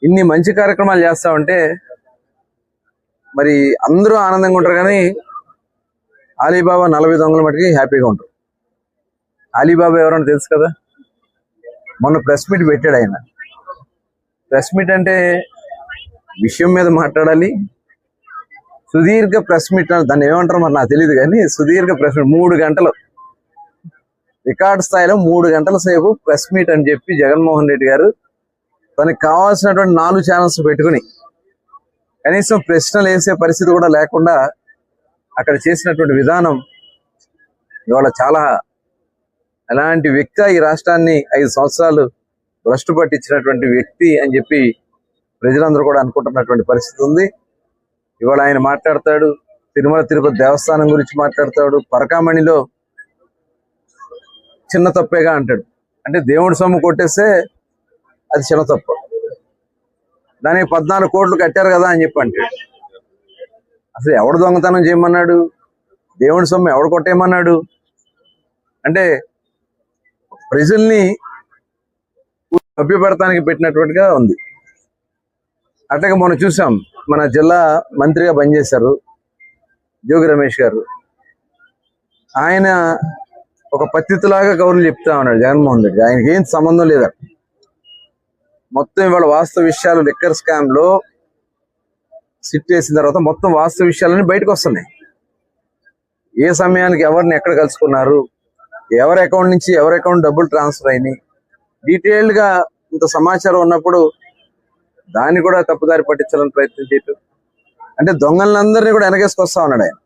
ఇన్ని మంచి కార్యక్రమాలు చేస్తా ఉంటే మరి అందరూ ఆనందంగా ఉంటారు, కానీ అలీబాబా 40 దొంగల మటుకి హ్యాపీగా ఉంటారు. అలీబాబా ఎవరన్నా తెలుసు కదా, మొన్న ప్రెస్ మీట్ పెట్టాడు ఆయన. ప్రెస్ మీట్ అంటే విషయం మీద మాట్లాడాలి, సుదీర్ఘ ప్రెస్ మీట్ దాన్ని ఏమంటారు మరి నాకు తెలియదు, కానీ సుదీర్ఘ ప్రెస్ మీట్ 3 గంటలు, రికార్డు స్థాయిలో 3 గంటల సేపు ప్రెస్ మీట్ అని చెప్పి జగన్మోహన్ రెడ్డి గారు తనకి కావాల్సినటువంటి 4 ఛానల్స్ పెట్టుకుని కనీసం ప్రశ్నలు వేసే పరిస్థితి కూడా లేకుండా అక్కడ చేసినటువంటి విధానం ఇవాళ చాలా, అలాంటి వ్యక్తి ఈ రాష్ట్రాన్ని 5 సంవత్సరాలు భ్రష్టు పట్టించినటువంటి వ్యక్తి అని చెప్పి ప్రజలందరూ కూడా అనుకుంటున్నటువంటి పరిస్థితి ఉంది. ఇవాళ ఆయన మాట్లాడతాడు, తిరుమల తిరుపతి దేవస్థానం గురించి మాట్లాడతాడు, పరకామణిలో చిన్న తప్పేగా అంటాడు. అంటే దేవుడి సొమ్ము కొట్టేస్తే అది చిన్న తప్పు, దానికి 14 కోట్లు కట్టారు కదా అని చెప్పి అంటాడు. అసలు ఎవడు దొంగతనం చేయమన్నాడు, దేవుడి సొమ్ము ఎవడు కొట్టేయమన్నాడు? అంటే ప్రజల్ని అభ్యపెడతానికి పెట్టినటువంటిగా ఉంది. అట్లాగే మనం చూసాం, మన జిల్లా మంత్రిగా పనిచేశారు జోగి రమేష్ గారు. ఆయన ఒక పత్తిలాగా కౌరులు చెప్తా ఉన్నాడు జగన్మోహన్ రెడ్డి. ఆయనకి ఏం సంబంధం లేదా. మొత్తం ఇవాళ వాస్తవ విషయాలు, లిక్కర్ స్కామ్ లో సిట్ చేసిన తర్వాత మొత్తం వాస్తవ విషయాలన్నీ బయటకు వస్తున్నాయి. ఏ సమయానికి ఎవరిని ఎక్కడ కలుసుకున్నారు, ఎవరి అకౌంట్ నుంచి ఎవరి అకౌంట్ డబ్బులు ట్రాన్స్ఫర్ అయినాయి, డీటెయిల్డ్ గా ఇంత సమాచారం ఉన్నప్పుడు దాన్ని కూడా తప్పుదారి పట్టించాలని ప్రయత్నం చేయటం అంటే దొంగలందరినీ కూడా వెనకేసుకొస్తా ఉన్నాడు ఆయన.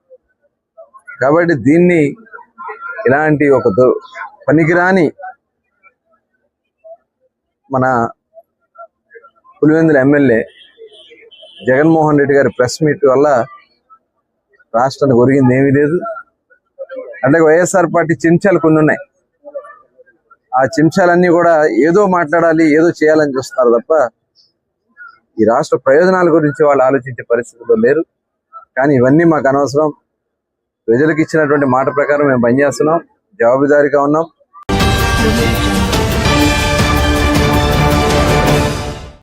కాబట్టి దీన్ని ఇలాంటి ఒక పనికిరాని మన పులివెందుల ఎమ్మెల్యే జగన్మోహన్ రెడ్డి గారి ప్రెస్ మీట్ వల్ల రాష్ట్రానికి ఒరిగింది ఏమీ లేదు. అంటే వైఎస్ఆర్ పార్టీ చెంచాలు కొన్ని ఉన్నాయి, ఆ చెంచాలన్నీ కూడా ఏదో మాట్లాడాలి, ఏదో చేయాలని చూస్తున్నారు తప్ప ఈ రాష్ట్ర ప్రయోజనాల గురించి వాళ్ళు ఆలోచించే పరిస్థితుల్లో లేరు. కానీ ఇవన్నీ మాకు అనవసరం. ప్రజలకు ఇచ్చినటువంటి మాట ప్రకారం మేము పనిచేస్తున్నాం, జవాబుదారీగా ఉన్నాం.